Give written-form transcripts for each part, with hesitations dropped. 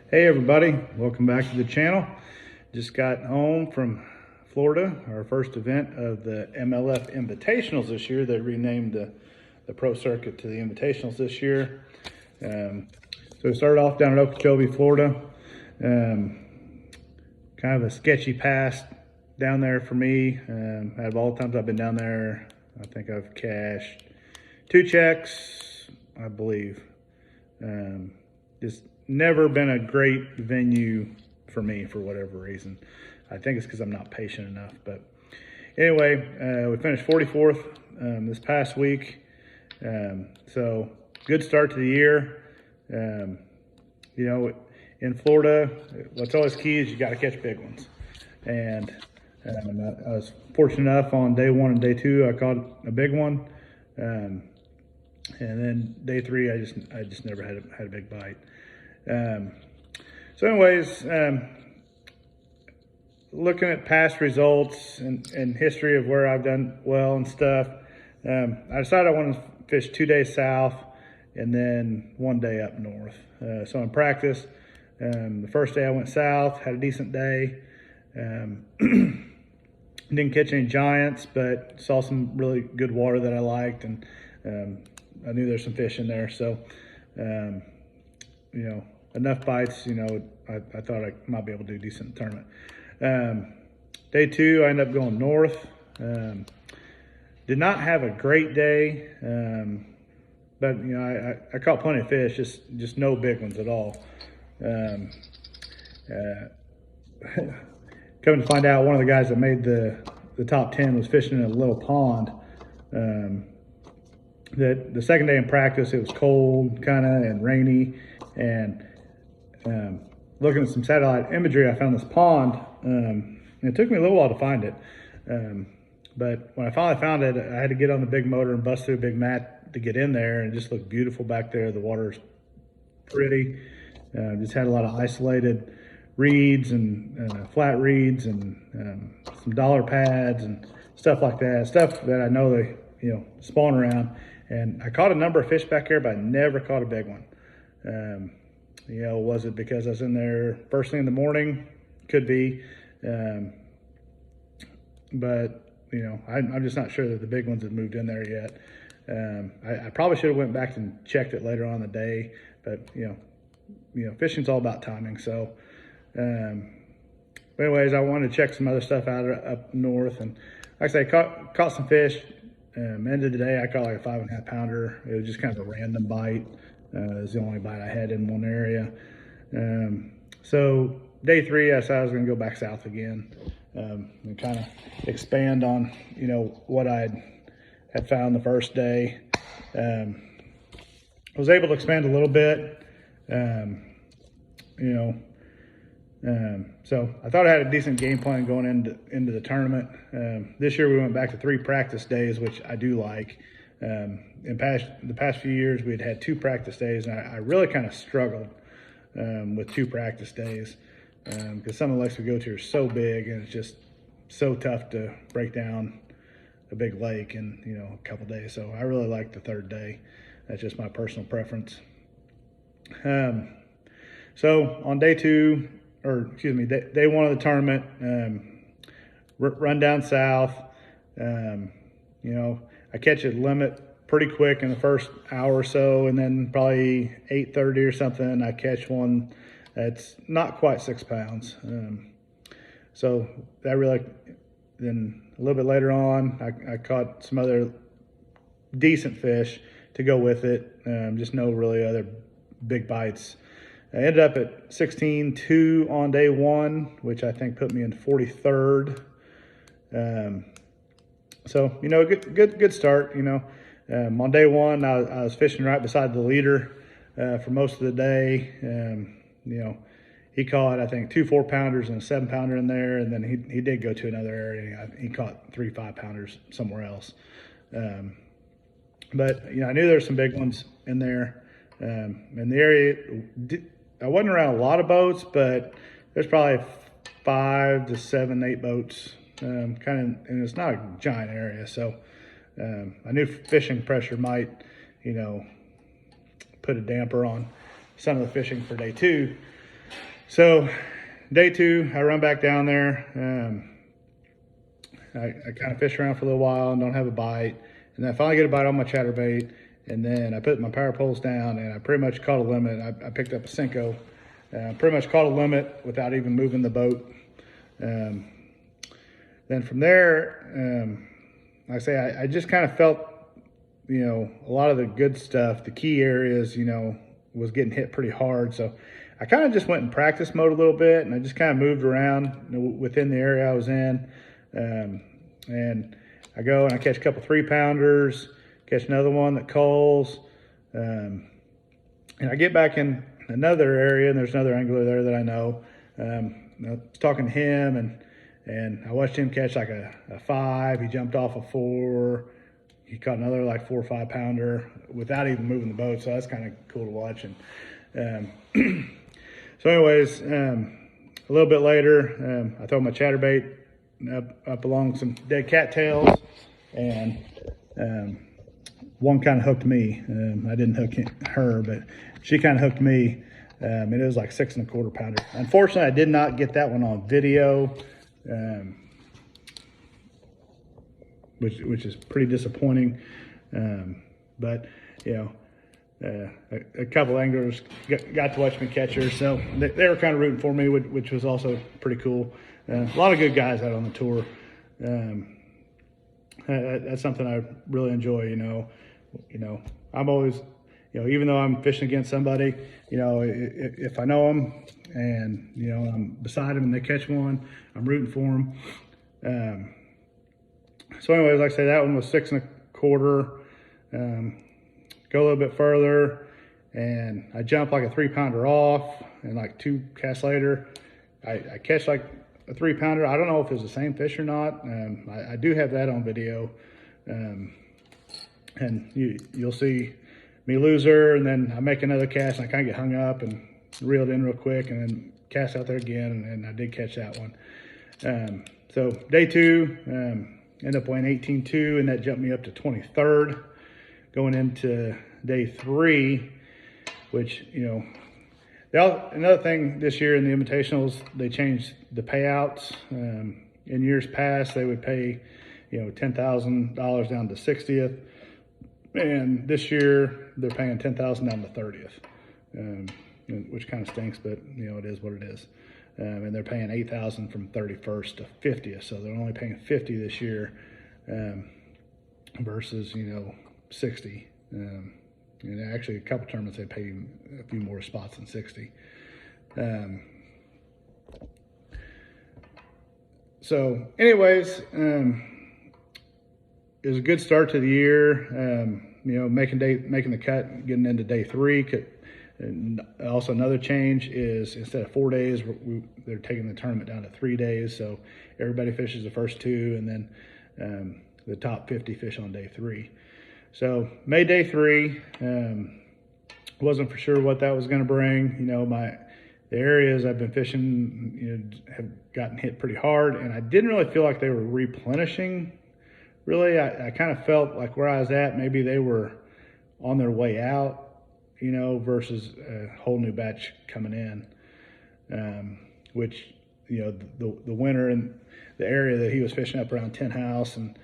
Hey everybody, welcome back to the channel. Just got home from Florida, our first event of the MLF Invitationals this year. They renamed the pro circuit to the Invitationals this year. So we started off down at Okeechobee, Florida. Kind of a sketchy past down there for me. Out of all the times I've been down there, I think I've cashed 2 checks, I believe. Just never been a great venue for me for whatever reason. I think it's because I'm not patient enough. But anyway, we finished 44th this past week. So good start to the year. In Florida, what's always key is you got to catch big ones. And I was fortunate enough on day 1 and day 2, I caught a big one. And then day 3, I just never had a big bite. So anyways, looking at past results and history of where I've done well and stuff, I decided I wanted to fish 2 days south and then 1 day up north. So in practice, the first day I went south, had a decent day. Didn't catch any giants, but saw some really good water that I liked, and I knew there's some fish in there. So, enough bites, I thought I might be able to do a decent tournament. Day 2, I ended up going north. Did not have a great day, but I caught plenty of fish, just no big ones at all. Coming to find out, one of the guys that made the top 10 was fishing in a little pond. That the second day in practice, it was cold kind of and rainy, and looking at some satellite imagery, I found this pond, and it took me a little while to find it. But when I finally found it, I had to get on the big motor and bust through a big mat to get in there, and it just looked beautiful back there. The water's pretty. Just had a lot of isolated reeds and flat reeds and some dollar pads and stuff like that. Stuff that I know they spawn around. And I caught a number of fish back there, but I never caught a big one. Was it because I was in there first thing in the morning? Could be. But I'm just not sure that the big ones have moved in there yet. I probably should have went back and checked it later on in the day, but fishing's all about timing. So, anyways, I wanted to check some other stuff out up north, and like I say, caught some fish. End of the day, I caught like a 5.5 pounder. It was just kind of a random bite. It was the only bite I had in one area. So day 3, I decided I was going to go back south again, and kind of expand on what I had found the first day. I was able to expand a little bit. So I thought I had a decent game plan going into the tournament. This year we went back to 3 practice days, which I do like. In the past few years, we had 2 practice days, and I really kind of struggled with 2 practice days because some of the lakes we go to are so big, and it's just so tough to break down a big lake in a couple days. So I really like the 3rd day. That's just my personal preference. So on day 2, or excuse me, day 1 of the tournament, run down south. I catch a limit pretty quick in the first hour or so, and then probably 8:30 or something, I catch one that's not quite 6 pounds. So that really, then a little bit later on, I caught some other decent fish to go with it. Just no really other big bites. I ended up at 16.2 on day 1, which I think put me in 43rd. So good start. On day 1, I was fishing right beside the leader for most of the day. He caught, I think, 2 4-pounders and a 7-pounder in there, and then he did go to another area. He caught 3 5-pounders somewhere else. But I knew there were some big ones in there. In the area, I wasn't around a lot of boats, but there's probably 5 to 7, 8 boats, and it's not a giant area. So I knew fishing pressure might, put a damper on some of the fishing for day 2. So day 2, I run back down there. I kind of fish around for a little while and don't have a bite. And then I finally get a bite on my chatterbait. And then I put my power poles down and I pretty much caught a limit. I picked up a Cinco. Pretty much caught a limit without even moving the boat. Then from there, like I say, I just kind of felt, a lot of the good stuff, the key areas, was getting hit pretty hard. So I kind of just went in practice mode a little bit, and I just kind of moved around within the area I was in. And I go and I catch a couple 3-pounders, catch another one that culls. And I get back in another area, and there's another angler there that I know. I was talking to him, and I watched him catch like a 5. He jumped off a 4. He caught another like 4 or 5 pounder without even moving the boat. So that's kind of cool to watch. And so anyways, a little bit later, I throw my chatterbait up along some dead cattails, and one kind of hooked me. I didn't hook her, but she kind of hooked me. And it was like 6 1/4 pounder. Unfortunately, I did not get that one on video, which is pretty disappointing. But a couple anglers got to watch me catch her, so they were kind of rooting for me, which was also pretty cool. A lot of good guys out on the tour. That's something I really enjoy. I'm always, even though I'm fishing against somebody, if I know them and I'm beside them and they catch one, I'm rooting for them. So anyways, like I say, that one was 6 1/4. Go a little bit further, and I jump like a 3-pounder off, and like 2 casts later, I catch like a 3-pounder. I don't know if it's the same fish or not. I do have that on video, and you'll see me lose her, and then I make another cast, and I kind of get hung up and reeled in real quick, and then cast out there again, and I did catch that one. So day 2, ended up weighing 18.2, and that jumped me up to 23rd. Going into day 3, which, another thing this year in the Invitationals, they changed the payouts. In years past, they would pay, $10,000 down to 60th. And this year, they're paying $10,000 down to 30th, which kind of stinks, but, it is what it is. And they're paying $8,000 from 31st to 50th. So they're only paying 50 this year versus, 60. And actually, a couple tournaments, they pay a few more spots than 60. So anyways, it was a good start to the year. Making the cut, getting into day 3. And also another change is instead of 4 days, they're taking the tournament down to 3 days. So everybody fishes the first 2, and then the top 50 fish on day 3. So made day 3. Wasn't for sure what that was going to bring. The areas I've been fishing, have gotten hit pretty hard, and I didn't really feel like they were replenishing. Really, I kind of felt like where I was at, maybe they were on their way out, versus a whole new batch coming in. Which, the winter in the area that he was fishing up around Tent House and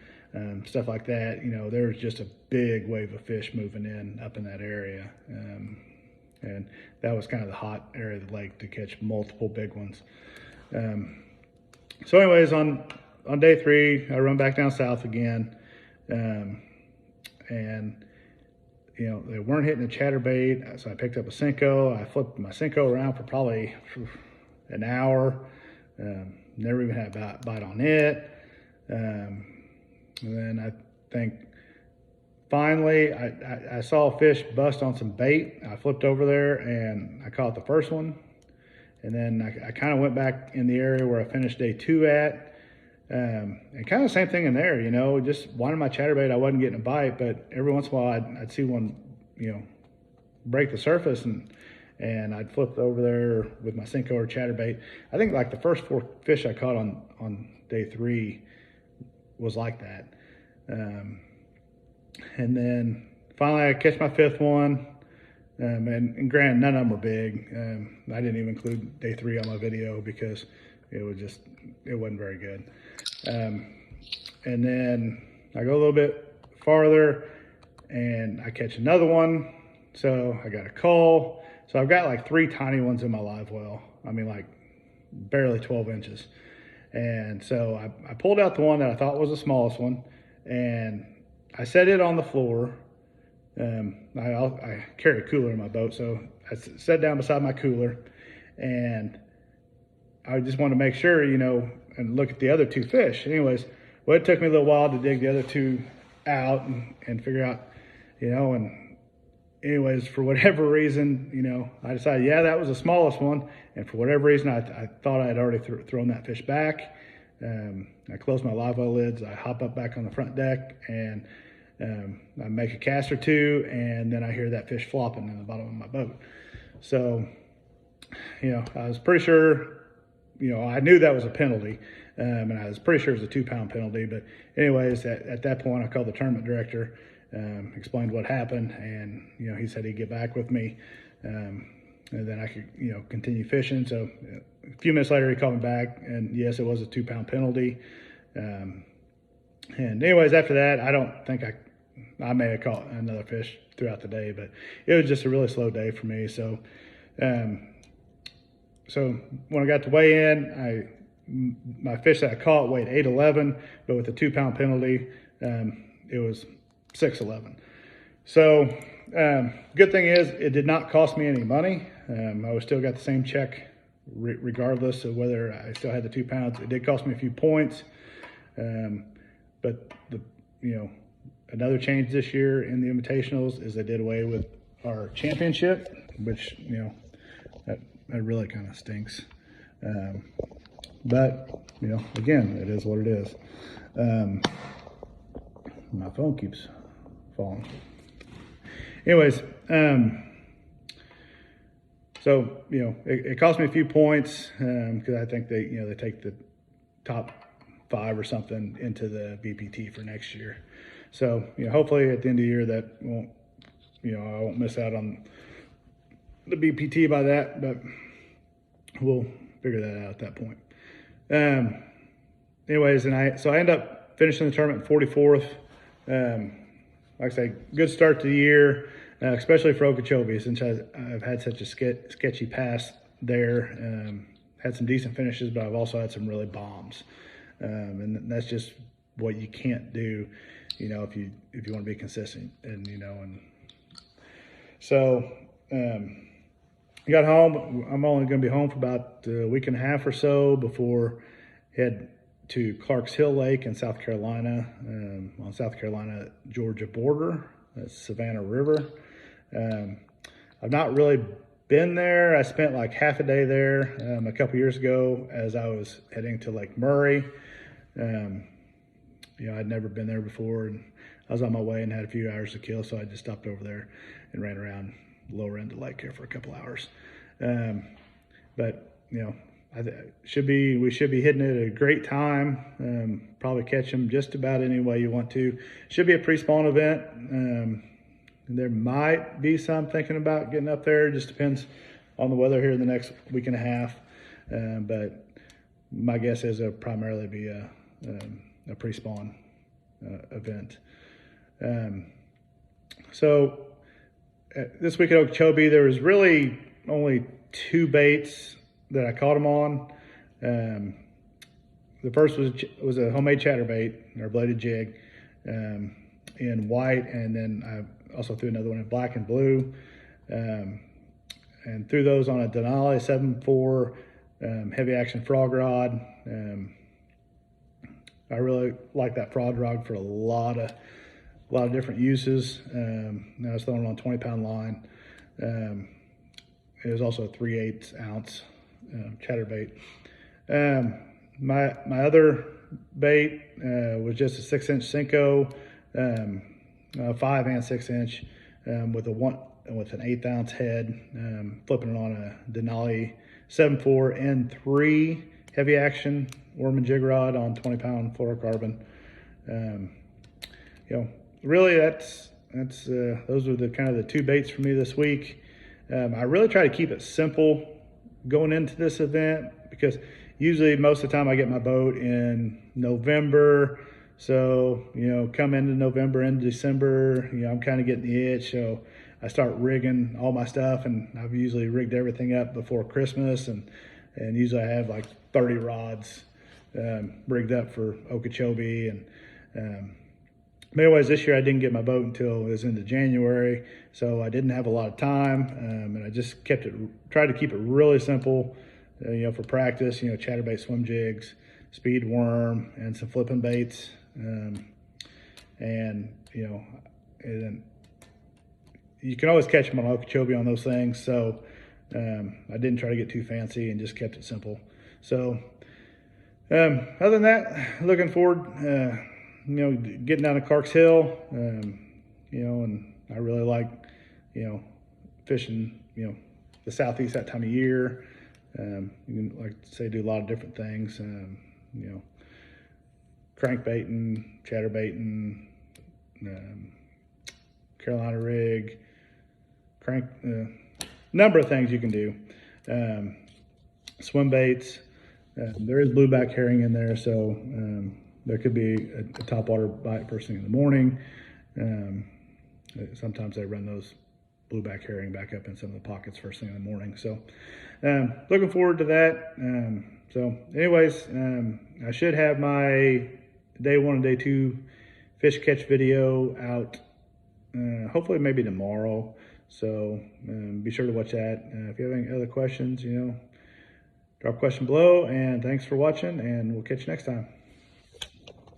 stuff like that, there was just a big wave of fish moving in up in that area. And that was kind of the hot area of the lake to catch multiple big ones. So anyways, on day 3, I run back down south again. And they weren't hitting the chatterbait, so I picked up a Cinco. I flipped my Cinco around for probably an hour. Never even had a bite on it. And then I think finally I saw a fish bust on some bait. I flipped over there and I caught the first one. And then I kind of went back in the area where I finished day 2 at. And kind of the same thing in there, just wanted my chatterbait. I wasn't getting a bite, but every once in a while I'd see one, break the surface, and I'd flip over there with my Cinco or chatterbait. I think like the first 4 fish I caught on day 3 was like that. And then finally I catch my 5th one, And granted, none of them were big. I didn't even include day 3 on my video because it wasn't very good. And then I go a little bit farther and I catch another one. So I got a call. So I've got like 3 tiny ones in my live well. I mean, like barely 12 inches. And so I pulled out the one that I thought was the smallest one, and I set it on the floor. I carry a cooler in my boat, so I sat down beside my cooler, and I just wanted to make sure, and look at the other 2 fish. Anyways, well, it took me a little while to dig the other 2 out and figure out, and anyways, for whatever reason, I decided, yeah, that was the smallest one. And for whatever reason, I thought I had already thrown that fish back. I close my live well lids. I hop up back on the front deck, and I make a cast or 2, and then I hear that fish flopping in the bottom of my boat. So, I was pretty sure, I knew that was a penalty, and I was pretty sure it was a 2-pound penalty. But anyways, at that point, I called the tournament director, explained what happened, and, he said he'd get back with me, and then I could, continue fishing. So a few minutes later, he called me back, and yes, it was a 2-pound penalty. And anyways, after that, I don't think I may have caught another fish throughout the day, but it was just a really slow day for me. So, so when I got to weigh in, my fish that I caught weighed 811, but with a 2-pound penalty, it was 611. So, good thing is it did not cost me any money. I still got the same check regardless of whether I still had the 2 pounds. It did cost me a few points. But another change this year in the invitationals is they did away with our championship, which, that really kind of stinks. But, again, it is what it is. My phone keeps falling. Anyways, so, it cost me a few points, because I think they take the top 5 or something into the BPT for next year. So, hopefully at the end of the year that won't, I won't miss out on the BPT by that, but we'll figure that out at that point. Anyways, so I end up finishing the tournament 44th. Like I say, good start to the year, especially for Okeechobee, since I've had such a sketchy past there. Had some decent finishes, but I've also had some really bombs. And that's just what you can't do, if you want to be consistent. And so got home. I'm only going to be home for about a week and a half or so before head to Clarks Hill Lake in South Carolina, on South Carolina-Georgia border. That's Savannah River. I've not really been there. I spent like half a day there a couple years ago as I was heading to Lake Murray. I'd never been there before, and I was on my way and had a few hours to kill, so I just stopped over there and ran around the lower end of the lake here for a couple hours. But we should be hitting it at a great time. Probably catch them just about any way you want to. Should be a pre-spawn event. There might be some thinking about getting up there. Just depends on the weather here in the next week and a half. But my guess is it'll primarily be a pre-spawn event. So this week at Okeechobee, there was really only 2 baits that I caught them on. The first was a homemade chatterbait or bladed jig in white, and then I also threw another one in black and blue, and threw those on a Denali 7.4 heavy action frog rod. I really like that frog rod for a lot of different uses. I was throwing it on 20-pound line. It was also a 3/8 ounce chatterbait. My other bait was just a 6-inch Senko, 5 and 6 inch, with an 1/8 ounce head, flipping it on a Denali 7.4 N3 heavy action worm and jig rod on 20-pound fluorocarbon. Really those are the kind of the 2 baits for me this week. I really try to keep it simple going into this event, because usually most of the time I get my boat in November. So, come into November, into December, I'm kind of getting the itch. So I start rigging all my stuff, and I've usually rigged everything up before Christmas. And usually I have like 30 rods rigged up for Okeechobee. And but anyways, this year I didn't get my boat until it was into January, so I didn't have a lot of time, and I just tried to keep it really simple, for practice. Chatterbait swim jigs, speed worm, and some flipping baits, and you can always catch them on Okeechobee on those things. So I didn't try to get too fancy and just kept it simple. So other than that, looking forward. Getting down to Clark's Hill, and I really like, fishing, the Southeast that time of year. You can, like say, do a lot of different things, crankbaiting, chatterbaiting, Carolina rig, number of things you can do. Swim baits. There is blueback herring in there, so there could be a topwater bite first thing in the morning. Sometimes I run those blueback herring back up in some of the pockets first thing in the morning. So looking forward to that. So anyways, I should have my day 1 and day 2 fish catch video out hopefully maybe tomorrow. So be sure to watch that. If you have any other questions, drop a question below, and thanks for watching, and we'll catch you next time.